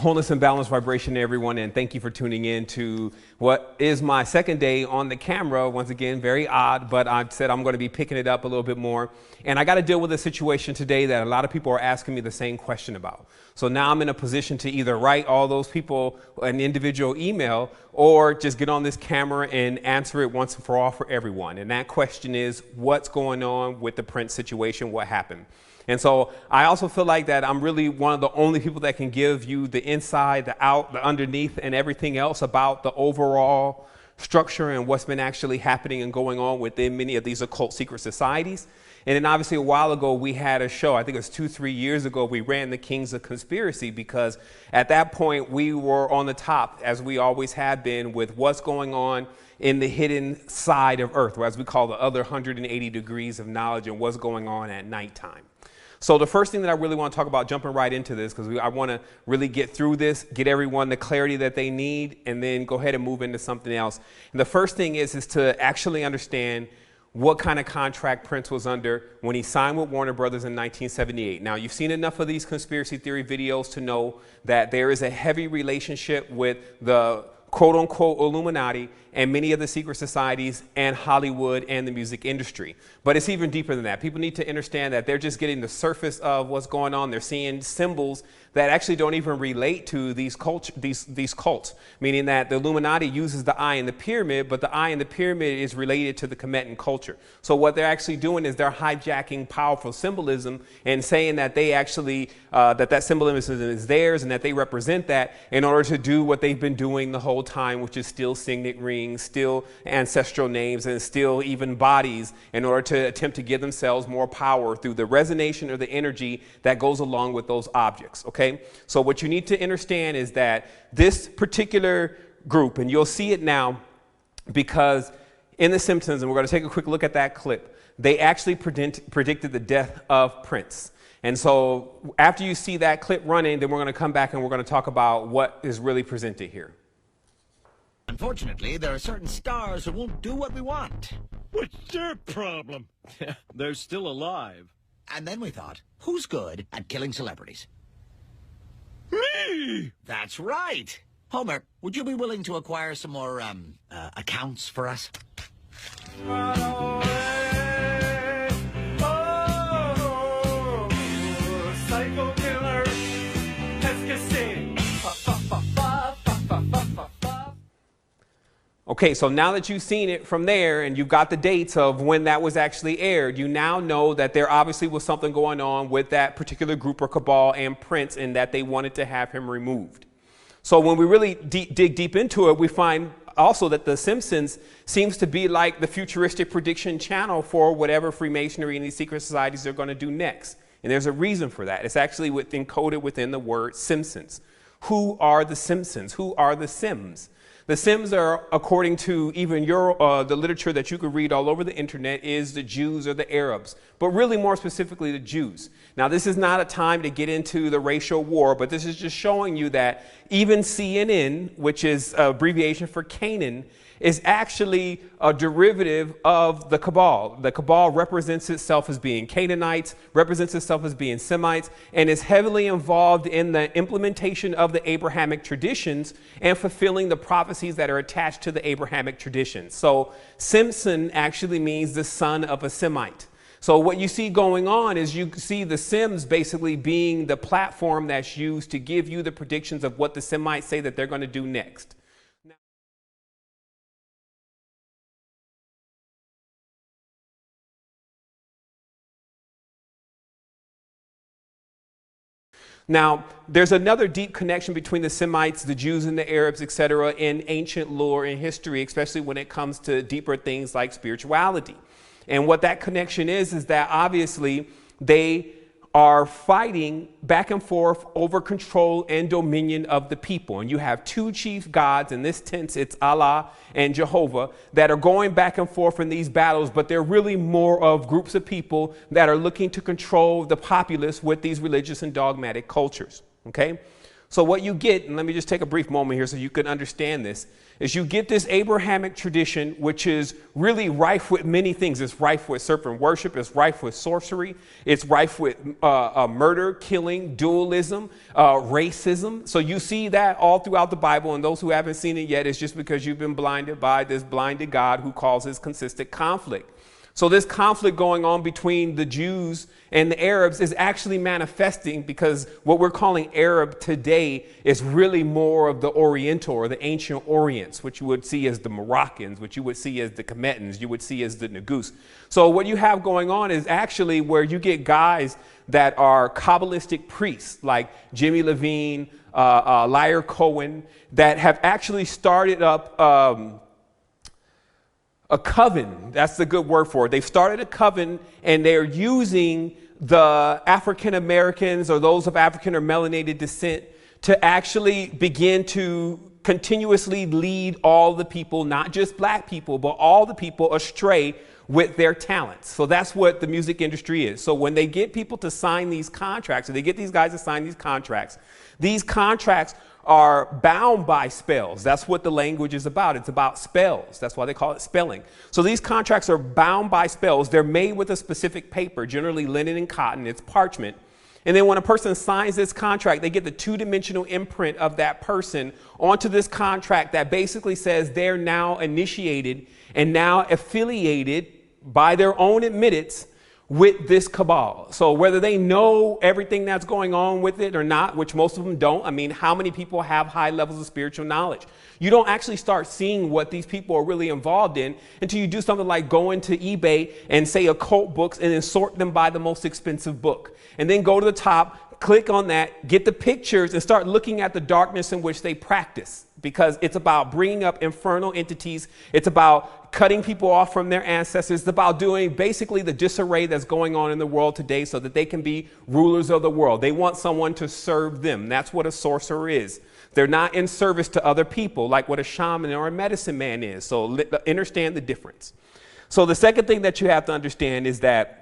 Wholeness and balanced vibration to everyone, and thank you for tuning in to what is my second day on the camera. Once again, very odd, but I said I'm going to be picking it up a little bit more. And I got to deal with a situation today that a lot of people are asking me the same question about. So now I'm in a position to either write all those people an individual email or just get on this camera and answer it once and for all for everyone. And that question is, what's going on with the Prince situation? What happened? And so I also feel like that I'm really one of the only people that can give you the inside, the out, the underneath, and everything else about the overall structure and what's been actually happening and going on within many of these occult secret societies. And then obviously a while ago, we had a show, I think it was 2-3 years ago, we ran the Kings of Conspiracy, because at that point we were on the top, as we always have been, with what's going on in the hidden side of Earth, or as we call the other 180 degrees of knowledge, and what's going on at nighttime. So the first thing that I really want to talk about, jumping right into this, because I want to really get through this, get everyone the clarity that they need, and then go ahead and move into something else. And the first thing is to actually understand what kind of contract Prince was under when he signed with Warner Brothers in 1978. Now, you've seen enough of these conspiracy theory videos to know that there is a heavy relationship with the quote unquote Illuminati and many of the secret societies and Hollywood and the music industry. But it's even deeper than that. People need to understand that they're just getting the surface of what's going on. They're seeing symbols that actually don't even relate to these cults, meaning that the Illuminati uses the eye in the pyramid, but the eye in the pyramid is related to the Kemetan culture. So what they're actually doing is they're hijacking powerful symbolism and saying that they actually, that symbolism is theirs and that they represent that in order to do what they've been doing the whole time, which is steal signet rings, steal ancestral names, and steal even bodies in order to attempt to give themselves more power through the resonation or the energy that goes along with those objects, okay? So what you need to understand is that this particular group, and you'll see it now because in The Simpsons, and we're going to take a quick look at that clip, they actually predicted the death of Prince. And so after you see that clip running, then we're going to come back and we're going to talk about what is really presented here. Unfortunately, there are certain stars who won't do what we want. What's their problem? They're still alive. And then we thought, who's good at killing celebrities? Me! That's right. Homer, would you be willing to acquire some more, accounts for us? Psycho killer. Let's get sing. Okay, so now that you've seen it from there and you've got the dates of when that was actually aired, you now know that there obviously was something going on with that particular group or cabal and Prince, and that they wanted to have him removed. So when we really dig deep into it, we find also that The Simpsons seems to be like the futuristic prediction channel for whatever Freemasonry and these secret societies are going to do next. And there's a reason for that. It's actually encoded within the word Simpsons. Who are the Simpsons? Who are the Sims? The Sims are, according to even the literature that you could read all over the internet, is the Jews or the Arabs, but really more specifically the Jews. Now, this is not a time to get into the racial war, but this is just showing you that even CNN, which is an abbreviation for Canaan, is actually a derivative of the Cabal. The Cabal represents itself as being Canaanites, represents itself as being Semites, and is heavily involved in the implementation of the Abrahamic traditions and fulfilling the prophecies that are attached to the Abrahamic traditions. So Simpson actually means the son of a Semite. So what you see going on is you see the Sims basically being the platform that's used to give you the predictions of what the Semites say that they're going to do next. Now, there's another deep connection between the Semites, the Jews, and the Arabs, etc., in ancient lore and history, especially when it comes to deeper things like spirituality. And what that connection is that obviously they are fighting back and forth over control and dominion of the people. And you have two chief gods, in this sense it's Allah and Jehovah, that are going back and forth in these battles, but they're really more of groups of people that are looking to control the populace with these religious and dogmatic cultures. Okay? So what you get, and let me just take a brief moment here so you can understand this, is you get this Abrahamic tradition, which is really rife with many things. It's rife with serpent worship. It's rife with sorcery. It's rife with murder, killing, dualism, racism. So you see that all throughout the Bible. And those who haven't seen it yet, it's just because you've been blinded by this blinded God who causes consistent conflict. So this conflict going on between the Jews and the Arabs is actually manifesting because what we're calling Arab today is really more of the Oriental or the ancient Orients, which you would see as the Moroccans, which you would see as the Kemetans, you would see as the Negus. So what you have going on is actually where you get guys that are Kabbalistic priests like Jimmy Levine, Lyre Cohen, that have actually started up a coven. That's the good word for it. They've started a coven and they're using the African Americans or those of African or melanated descent to actually begin to continuously lead all the people, not just black people, but all the people astray with their talents. So that's what the music industry is. So when they get people to sign these contracts, or they get these guys to sign these contracts are bound by spells. That's what the language is about. It's about spells. That's why they call it spelling. So these contracts are bound by spells. They're made with a specific paper, generally linen and cotton. It's parchment. And then when a person signs this contract, they get the two-dimensional imprint of that person onto this contract that basically says they're now initiated and now affiliated by their own admittance with this cabal. So whether they know everything that's going on with it or not, which most of them don't. I mean, how many people have high levels of spiritual knowledge? You don't actually start seeing what these people are really involved in until you do something like go into eBay and say occult books and then sort them by the most expensive book. And then go to the top, click on that, get the pictures and start looking at the darkness in which they practice. Because it's about bringing up infernal entities. It's about cutting people off from their ancestors. It's about doing basically the disarray that's going on in the world today so that they can be rulers of the world. They want someone to serve them. That's what a sorcerer is. They're not in service to other people like what a shaman or a medicine man is. So understand the difference. So the second thing that you have to understand is that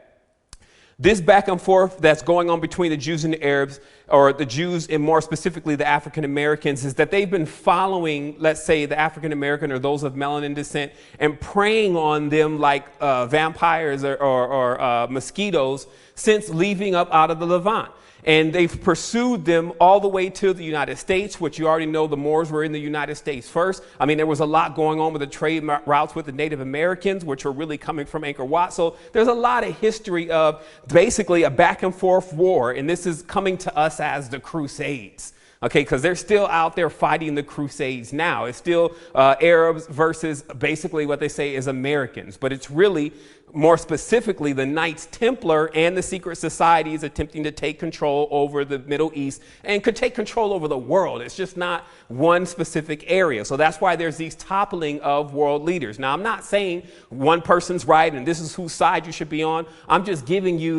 this back and forth that's going on between the Jews and the Arabs, or the Jews and more specifically the African Americans, is that they've been following, let's say, the African American or those of melanin descent and preying on them like vampires or mosquitoes since leaving up out of the Levant. And they've pursued them all the way to the United States, which you already know the Moors were in the United States first. I mean, there was a lot going on with the trade routes with the Native Americans, which were really coming from Angkor Wat. So there's a lot of history of basically a back and forth war. And this is coming to us as the Crusades. Okay, because they're still out there fighting the Crusades now. It's still Arabs versus basically what they say is Americans. But it's really more specifically the Knights Templar and the secret societies attempting to take control over the Middle East and could take control over the world. It's just not one specific area. So that's why there's these toppling of world leaders. Now, I'm not saying one person's right and this is whose side you should be on. I'm just giving you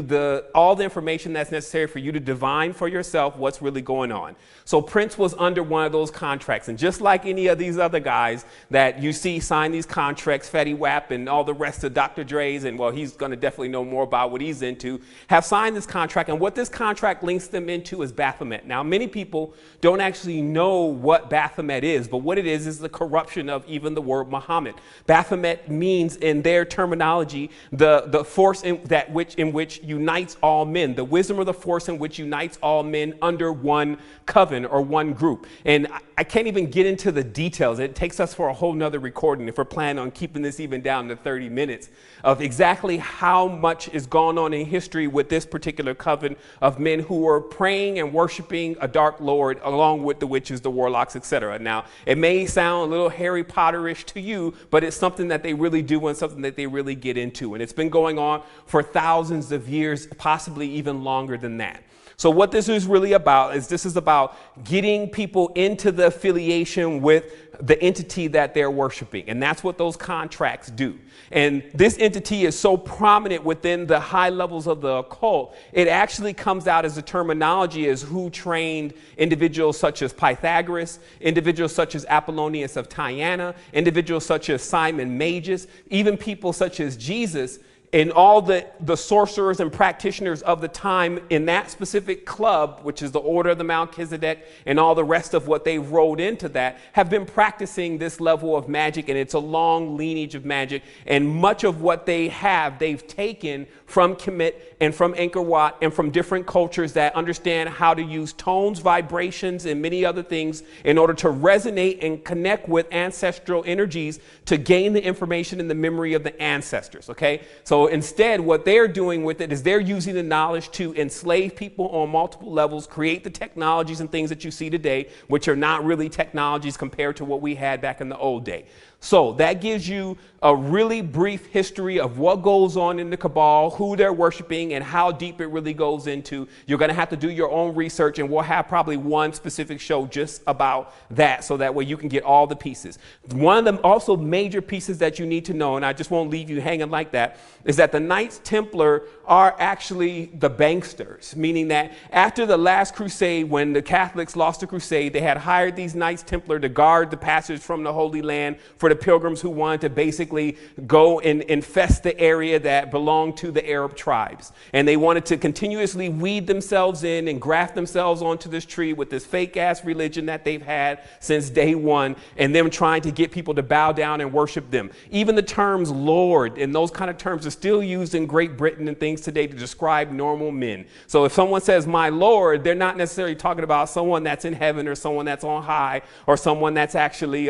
all the information that's necessary for you to divine for yourself what's really going on. So Prince was under one of those contracts. And just like any of these other guys that you see sign these contracts, Fetty Wap and all the rest of Dr. Dre's, and well, he's going to definitely know more about what he's into, have signed this contract. And what this contract links them into is Baphomet. Now, many people don't actually know what Baphomet is, but what it is the corruption of even the word Muhammad. Baphomet means, in their terminology, the force in which unites all men, the wisdom or the force in which unites all men under one coven or one group. And I can't even get into the details. It takes us for a whole nother recording if we're planning on keeping this even down to 30 minutes of exactly how much is going on in history with this particular coven of men who are praying and worshiping a dark lord along with the witches, the warlocks, etc. Now, it may sound a little Harry Potterish to you, but it's something that they really do and something that they really get into. And it's been going on for thousands of years, possibly even longer than that. So what this is really about is this is about getting people into the affiliation with the entity that they're worshiping. And that's what those contracts do. And this entity is so prominent within the high levels of the occult, it actually comes out as a terminology as who trained individuals such as Pythagoras, individuals such as Apollonius of Tyana, individuals such as Simon Magus, even people such as Jesus and all the sorcerers and practitioners of the time in that specific club, which is the Order of the Melchizedek, and all the rest of what they've rolled into that, have been practicing this level of magic, and it's a long lineage of magic. And much of what they've taken from Kemet and from Angkor Wat and from different cultures that understand how to use tones, vibrations, and many other things in order to resonate and connect with ancestral energies to gain the information and the memory of the ancestors. Okay, so instead, what they're doing with it is they're using the knowledge to enslave people on multiple levels, create the technologies and things that you see today, which are not really technologies compared to what we had back in the old day. So that gives you a really brief history of what goes on in the cabal, who they're worshiping, and how deep it really goes into. You're going to have to do your own research, and we'll have probably one specific show just about that, so that way you can get all the pieces. One of the also major pieces that you need to know, and I just won't leave you hanging like that, is that the Knights Templar are actually the banksters, meaning that after the last crusade, when the Catholics lost the crusade, they had hired these Knights Templar to guard the passage from the Holy Land for the pilgrims who wanted to basically go and infest the area that belonged to the Arab tribes. And they wanted to continuously weed themselves in and graft themselves onto this tree with this fake ass religion that they've had since day one, and them trying to get people to bow down and worship them. Even the terms Lord and those kind of terms are still used in Great Britain and things today to describe normal men. So if someone says my Lord, they're not necessarily talking about someone that's in heaven or someone that's on high or someone that's actually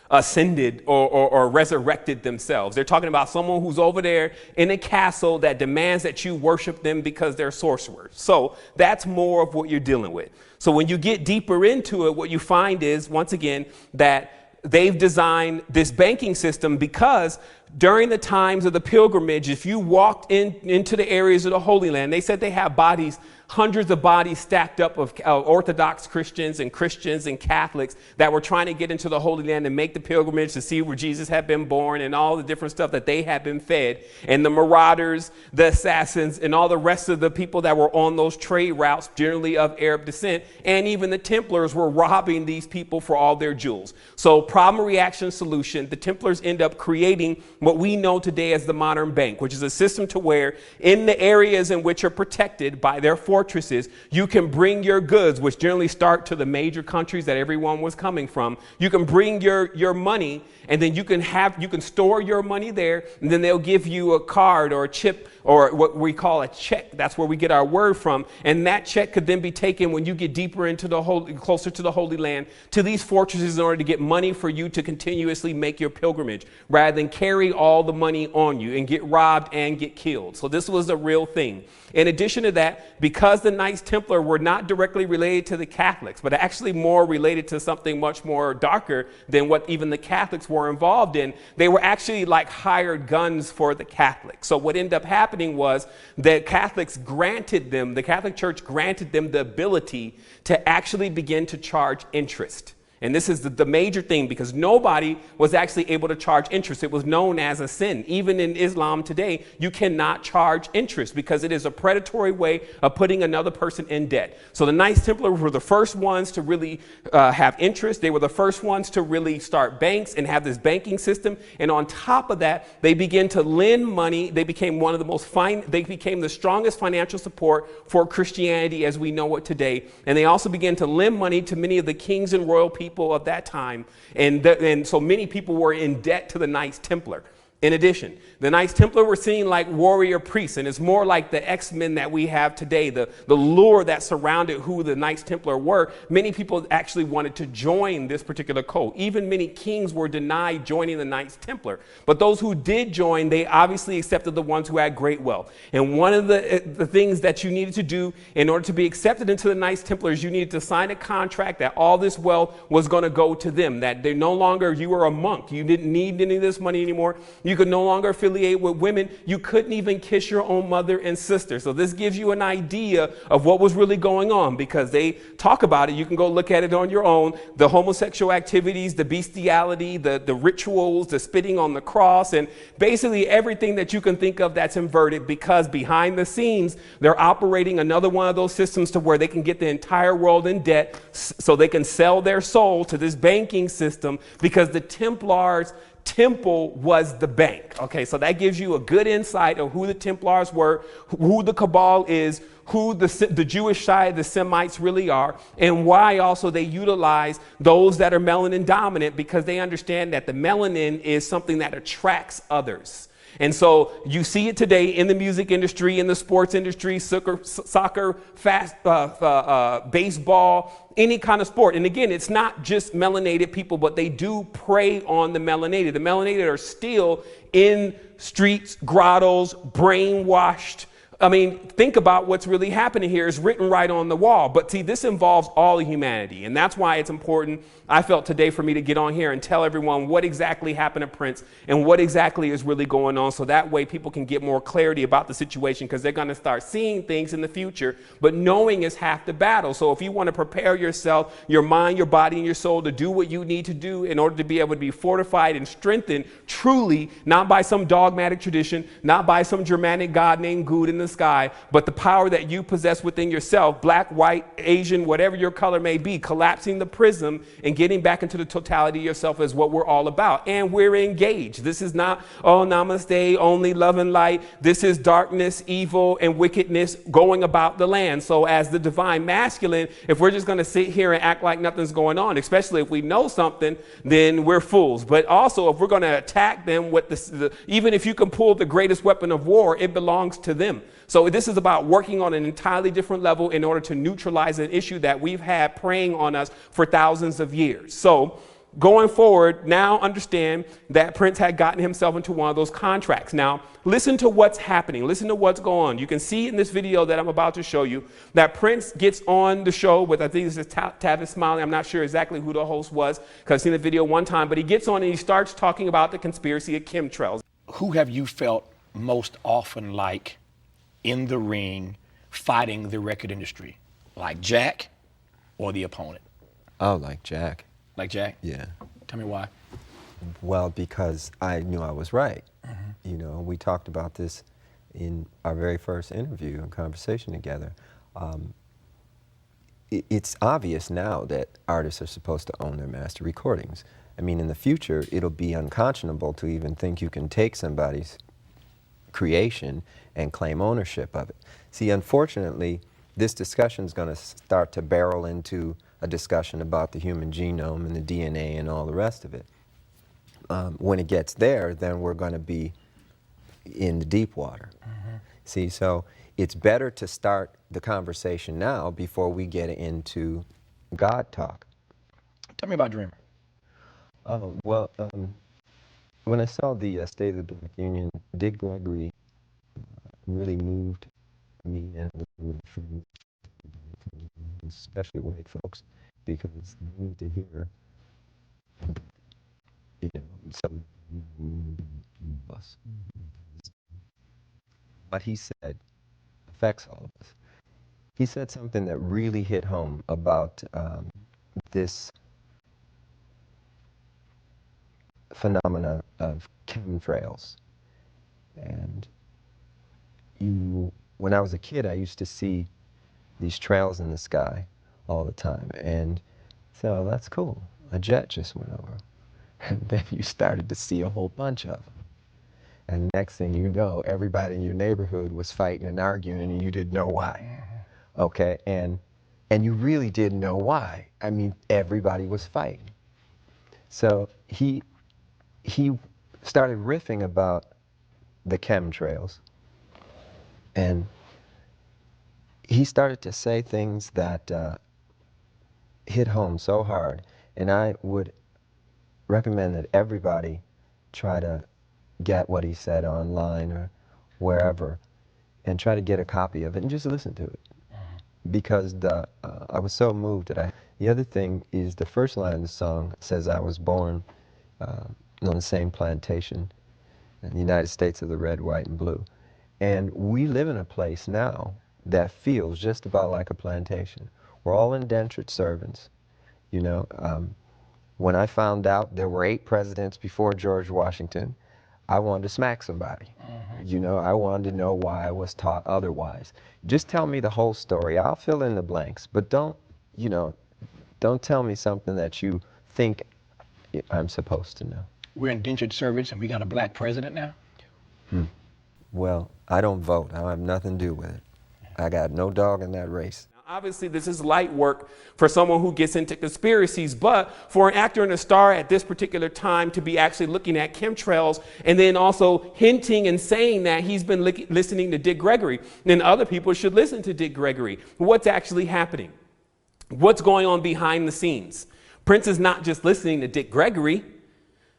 ascended or resurrected themselves. They're talking about someone who's over there in a castle that demands that you worship them because they're sorcerers. So that's more of what you're dealing with. So when you get deeper into it, what you find is, once again, that they've designed this banking system because during the times of the pilgrimage, if you walked into the areas of the Holy Land, they said they have bodies, hundreds of bodies stacked up of Orthodox Christians and Catholics that were trying to get into the Holy Land and make the pilgrimage to see where Jesus had been born and all the different stuff that they had been fed. And the marauders, the assassins, and all the rest of the people that were on those trade routes, generally of Arab descent, and even the Templars were robbing these people for all their jewels. So problem, reaction, solution, the Templars end up creating what we know today as the modern bank, which is a system to where in the areas in which are protected by their fortresses, you can bring your goods, which generally start to the major countries that everyone was coming from. You can bring your money, and then you can store your money there, and then they'll give you a card or a chip or what we call a check. That's where we get our word from. And that check could then be taken when you get deeper into closer to the Holy Land, to these fortresses in order to get money for you to continuously make your pilgrimage, rather than carry all the money on you and get robbed and get killed. So this was a real thing. In addition to that, because the Knights Templar were not directly related to the Catholics, but actually more related to something much more darker than what even the Catholics were involved in, they were actually like hired guns for the Catholics. So what ended up happening was that the Catholic Church granted them the ability to actually begin to charge interest. And this is the major thing, because nobody was actually able to charge interest. It was known as a sin. Even in Islam today, you cannot charge interest because it is a predatory way of putting another person in debt. So the Knights Templar were the first ones to really have interest. They were the first ones to really start banks and have this banking system. And on top of that, they began to lend money. They became they became the strongest financial support for Christianity as we know it today. And they also began to lend money to many of the kings and royal people of that time, and so many people were in debt to the Knights Templar. In addition, the Knights Templar were seen like warrior priests, and it's more like the X-Men that we have today, the lure that surrounded who the Knights Templar were. Many people actually wanted to join this particular cult. Even many kings were denied joining the Knights Templar. But those who did join, they obviously accepted the ones who had great wealth. And one of the things that you needed to do in order to be accepted into the Knights Templars, you needed to sign a contract that all this wealth was going to go to them, that they no longer, you were a monk, you didn't need any of this money anymore. You could no longer affiliate with women. You couldn't even kiss your own mother and sister. So this gives you an idea of what was really going on, because they talk about it. You can go look at it on your own. The homosexual activities, the bestiality, the rituals, the spitting on the cross, and basically everything that you can think of that's inverted, because behind the scenes, they're operating another one of those systems to where they can get the entire world in debt so they can sell their soul to this banking system, because the Templars temple was the bank. Okay, so that gives you a good insight of who the Templars were, who the Cabal is, who the Jewish side, the Semites really are, and why also they utilize those that are melanin dominant, because they understand that the melanin is something that attracts others. And so you see it today in the music industry, in the sports industry, soccer, baseball, any kind of sport. And again, it's not just melanated people, but they do prey on the melanated. The melanated are still in streets, grottos, brainwashed. I mean, think about what's really happening here. It's written right on the wall. But see, this involves all of humanity. And that's why it's important, I felt today, for me to get on here and tell everyone what exactly happened to Prince and what exactly is really going on. So that way people can get more clarity about the situation, because they're going to start seeing things in the future. But knowing is half the battle. So if you want to prepare yourself, your mind, your body, and your soul to do what you need to do in order to be able to be fortified and strengthened truly, not by some dogmatic tradition, not by some Germanic god named Good in the sky, but the power that you possess within yourself, black, white, Asian, whatever your color may be, collapsing the prism and getting back into the totality of yourself is what we're all about. And we're engaged. This is not, oh, namaste, only love and light. This is darkness, evil, and wickedness going about the land. So as the divine masculine, if we're just going to sit here and act like nothing's going on, especially if we know something, then we're fools. But also, if we're going to attack them with even if you can pull the greatest weapon of war, it belongs to them. So this is about working on an entirely different level in order to neutralize an issue that we've had preying on us for thousands of years. So going forward, now understand that Prince had gotten himself into one of those contracts. Now, listen to what's happening. Listen to what's going on. You can see in this video that I'm about to show you that Prince gets on the show with, I think this is Tavis Smiley. I'm not sure exactly who the host was, because I've seen the video one time, but he gets on and he starts talking about the conspiracy of chemtrails. Who have you felt most often like in the ring fighting the record industry? Like Jack or the opponent? Oh, like Jack. Like Jack? Yeah. Tell me why. Well, because I knew I was right. Mm-hmm. You know, we talked about this in our very first interview and conversation together. It's obvious now that artists are supposed to own their master recordings. I mean, in the future, it'll be unconscionable to even think you can take somebody's creation and claim ownership of it. See, unfortunately, this discussion is going to start to barrel into a discussion about the human genome and the DNA and all the rest of it. When it gets there, then we're going to be in the deep water. Mm-hmm. See, so it's better to start the conversation now before we get into God talk. Tell me about Dreamer. Well, when I saw the State of the Black Union, Dick Gregory really moved me and friends, especially white folks, because they need to hear, you know, some of us. What he said affects all of us. He said something that really hit home about this phenomena of chemtrails. And when I was a kid, I used to see these trails in the sky all the time. And so that's cool. A jet just went over. And then you started to see a whole bunch of them. And next thing you know, everybody in your neighborhood was fighting and arguing, and you didn't know why. Okay? And you really didn't know why. I mean, everybody was fighting. So he started riffing about the chemtrails. And he started to say things that hit home so hard. And I would recommend that everybody try to get what he said online or wherever and try to get a copy of it and just listen to it. Because I was so moved that the other thing is the first line of the song says, I was born on the same plantation in the United States of the red, white, and blue. And we live in a place now that feels just about like a plantation. We're all indentured servants, you know. When I found out there were 8 presidents before George Washington, I wanted to smack somebody. You know, I wanted to know why I was taught otherwise. Just tell me the whole story. I'll fill in the blanks, but don't tell me something that you think I'm supposed to know. we're indentured servants and we got a black president now? Well, I don't vote. I have nothing to do with it. I got no dog in that race. Obviously, this is light work for someone who gets into conspiracies, but for an actor and a star at this particular time to be actually looking at chemtrails and then also hinting and saying that he's been listening to Dick Gregory, then other people should listen to Dick Gregory. What's actually happening? What's going on behind the scenes? Prince is not just listening to Dick Gregory,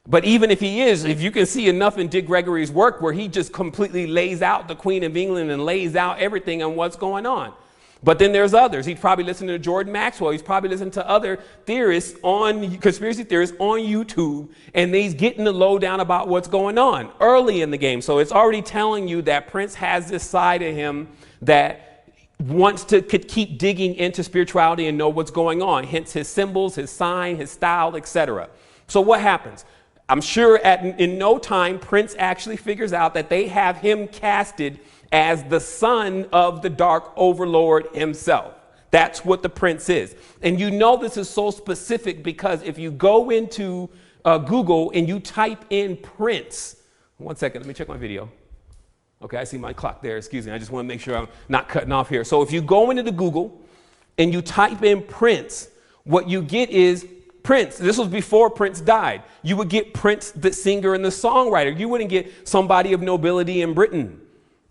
but even if he is, if you can see enough in Dick Gregory's work where he just completely lays out the Queen of England and lays out everything on what's going on. But then there's others. He's probably listening to Jordan Maxwell. He's probably listening to other theorists conspiracy theorists on YouTube, and he's getting the lowdown about what's going on early in the game. So it's already telling you that Prince has this side of him that wants to keep digging into spirituality and know what's going on, hence his symbols, his sign, his style, etc. So what happens? I'm sure in no time, Prince actually figures out that they have him casted as the son of the dark overlord himself. That's what the prince is. And you know this is so specific because if you go into Google and you type in Prince, one second, let me check my video. Okay, I see my clock there, excuse me. I just want to make sure I'm not cutting off here. So if you go into the Google and you type in Prince, what you get is Prince. This was before Prince died. You would get Prince, the singer and the songwriter. You wouldn't get somebody of nobility in Britain.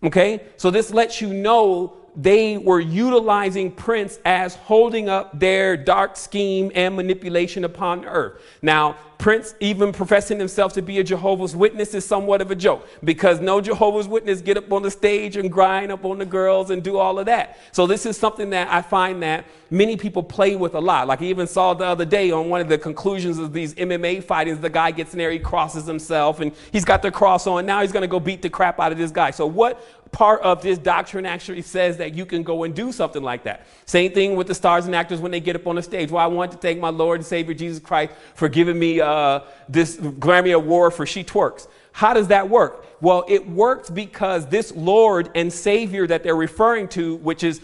Okay, so this lets you know they were utilizing Prince as holding up their dark scheme and manipulation upon earth. Now, Prince even professing himself to be a Jehovah's Witness is somewhat of a joke because no Jehovah's Witness get up on the stage and grind up on the girls and do all of that. So this is something that I find that many people play with a lot. Like I even saw the other day on one of the conclusions of these MMA fightings, the guy gets in there, he crosses himself and he's got the cross on. Now he's going to go beat the crap out of this guy. So what part of this doctrine actually says that you can go and do something like that? Same thing with the stars and actors when they get up on the stage. Well, I want to thank my Lord and Savior Jesus Christ for giving me this Grammy Award for She Twerks. How does that work? Well, it works because this Lord and Savior that they're referring to, which is,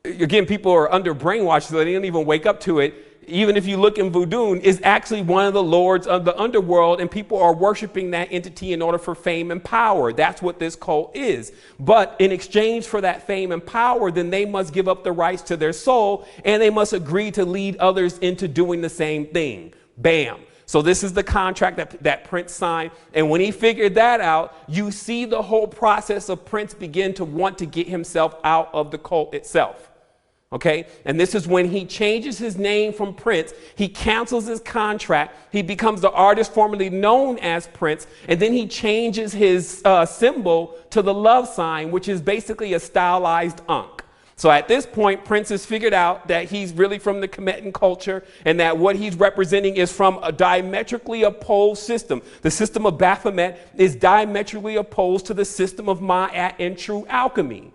again, people are under brainwashed, so they don't even wake up to it. Even if you look in voodoo, is actually one of the lords of the underworld, and people are worshiping that entity in order for fame and power. That's what this cult is. But in exchange for that fame and power, then they must give up the rights to their soul, and they must agree to lead others into doing the same thing. Bam. So this is the contract that Prince signed. And when he figured that out, you see the whole process of Prince begin to want to get himself out of the cult itself. Okay, and this is when he changes his name from Prince. He cancels his contract. He becomes the artist formerly known as Prince. And then he changes his symbol to the love sign, which is basically a stylized ankh. So at this point, Prince has figured out that he's really from the Kemetan culture and that what he's representing is from a diametrically opposed system. The system of Baphomet is diametrically opposed to the system of Ma'at and true alchemy.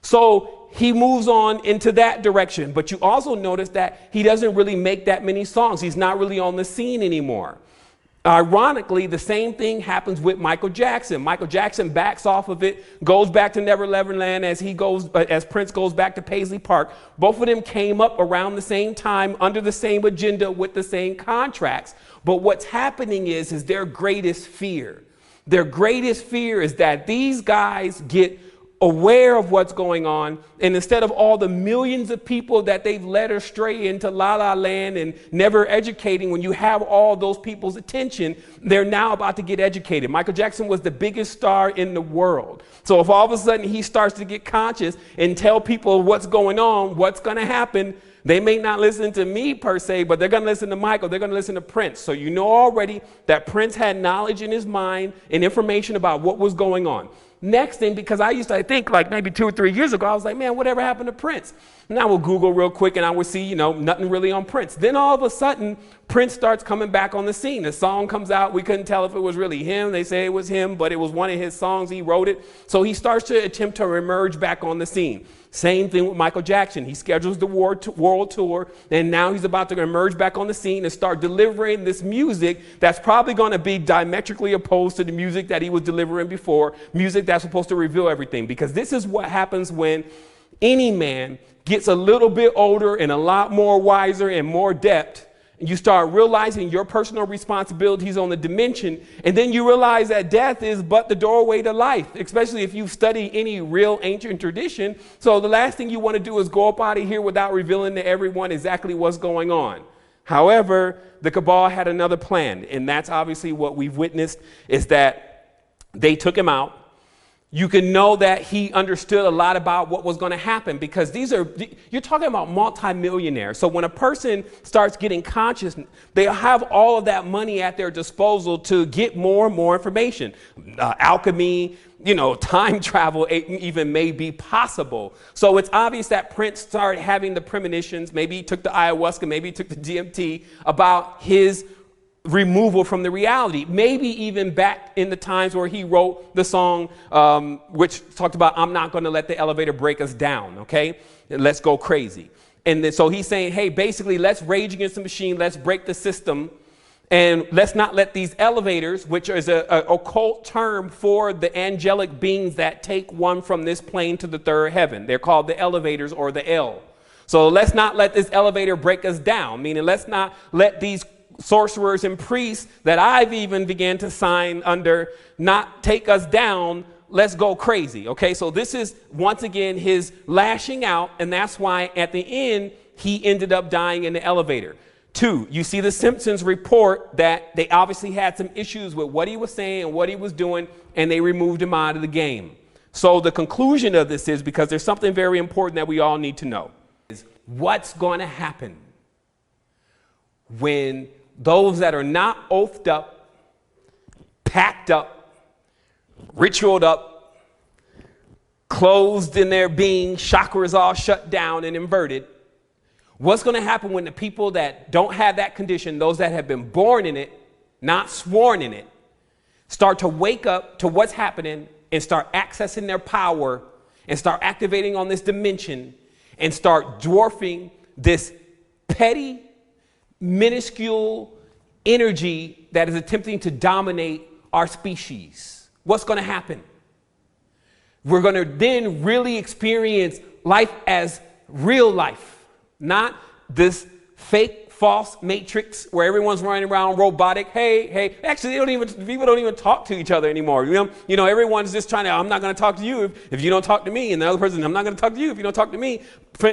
So he moves on into that direction. But you also notice that he doesn't really make that many songs. He's not really on the scene anymore. Ironically, the same thing happens with Michael Jackson. Michael Jackson backs off of it, goes back to Neverland as Prince goes back to Paisley Park. Both of them came up around the same time under the same agenda with the same contracts. But what's happening is their greatest fear. Their greatest fear is that these guys get aware of what's going on, and instead of all the millions of people that they've led astray into La La Land and never educating, when you have all those people's attention, they're now about to get educated. Michael Jackson was the biggest star in the world. So if all of a sudden he starts to get conscious and tell people what's going on, what's going to happen, they may not listen to me per se, but they're going to listen to Michael. They're going to listen to Prince. So you know already that Prince had knowledge in his mind and information about what was going on. Next thing, because I used to think like maybe 2 or 3 years ago, I was like, man, whatever happened to Prince? And I will Google real quick and I would see, nothing really on Prince. Then all of a sudden, Prince starts coming back on the scene. The song comes out. We couldn't tell if it was really him. They say it was him, but it was one of his songs. He wrote it. So he starts to attempt to emerge back on the scene. Same thing with Michael Jackson. He schedules the world tour, and now he's about to emerge back on the scene and start delivering this music that's probably going to be diametrically opposed to the music that he was delivering before, music that's supposed to reveal everything. Because this is what happens when any man gets a little bit older and a lot more wiser and more depth You start realizing your personal responsibilities on the dimension, and then you realize that death is but the doorway to life, especially if you study any real ancient tradition. So the last thing you want to do is go up out of here without revealing to everyone exactly what's going on. However, the cabal had another plan, and that's obviously what we've witnessed, is that they took him out. You can know that he understood a lot about what was going to happen, because you're talking about multimillionaires. So when a person starts getting conscious, they have all of that money at their disposal to get more and more information. Alchemy, time travel even may be possible. So it's obvious that Prince started having the premonitions. Maybe he took the ayahuasca, maybe he took the DMT about his removal from the reality. Maybe even back in the times where he wrote the song, which talked about, I'm not going to let the elevator break us down. Okay, let's go crazy. And then, so he's saying, hey, basically, let's rage against the machine. Let's break the system. And let's not let these elevators, which is an occult term for the angelic beings that take one from this plane to the third heaven. They're called the elevators, or the L. So let's not let this elevator break us down, meaning let's not let these sorcerers and priests that I've even began to sign under not take us down. Let's go crazy. Okay, so this is once again his lashing out, and that's why at the end he ended up dying in the elevator. 2, you see the Simpsons report that they obviously had some issues with what he was saying and what he was doing, and they removed him out of the game. So the conclusion of this is, because there's something very important that we all need to know, is what's going to happen when those that are not oathed up, packed up, ritualed up, closed in their being, chakras all shut down and inverted. What's going to happen when the people that don't have that condition, those that have been born in it, not sworn in it, start to wake up to what's happening and start accessing their power and start activating on this dimension and start dwarfing this petty, minuscule energy that is attempting to dominate our species? What's going to happen? We're going to then really experience life as real life, not this fake, false matrix where everyone's running around robotic. Hey. Actually, people don't even talk to each other anymore. Everyone's just trying to, I'm not going to talk to you if you don't talk to me. And the other person, I'm not going to talk to you if you don't talk to me.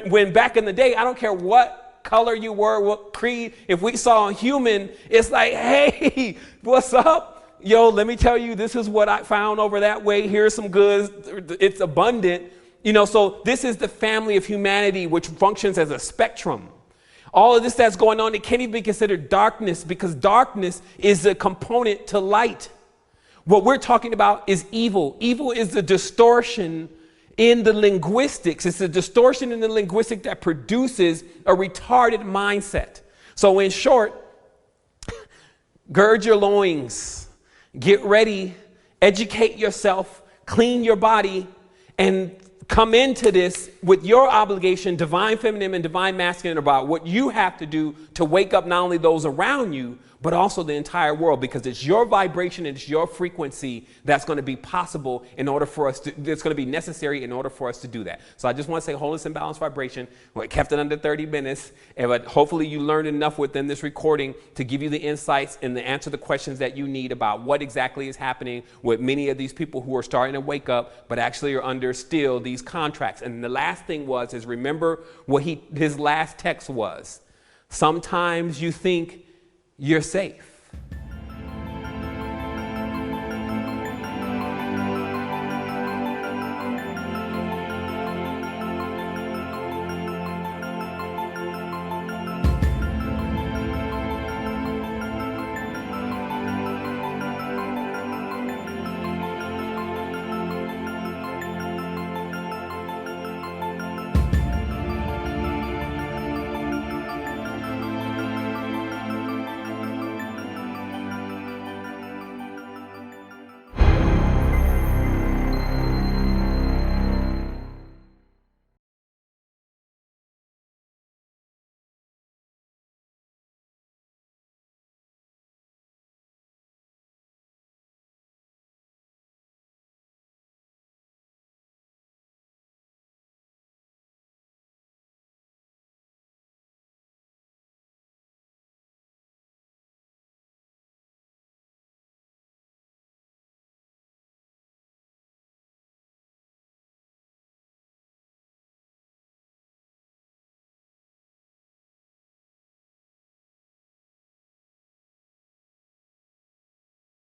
When back in the day, I don't care what color you were, what creed, if we saw a human, it's like, hey, what's up? Yo, let me tell you, this is what I found over that way. Here's some goods. It's abundant. So this is the family of humanity, which functions as a spectrum. All of this that's going on, it can't even be considered darkness, because darkness is a component to light. What we're talking about is evil. Evil is the distortion in the linguistics. It's a distortion in the linguistic that produces a retarded mindset. So in short, gird your loins, get ready, educate yourself, clean your body, and come into this with your obligation, divine feminine and divine masculine, about what you have to do to wake up not only those around you, but also the entire world, because it's your vibration and it's your frequency that's going to be possible in order for us to, that's going to be necessary in order for us to do that. So I just want to say wholeness and balanced vibration. We kept it under 30 minutes, but hopefully you learned enough within this recording to give you the insights and to answer the questions that you need about what exactly is happening with many of these people who are starting to wake up, but actually are under still these contracts. And the last thing is remember what his last text was. Sometimes you think you're safe.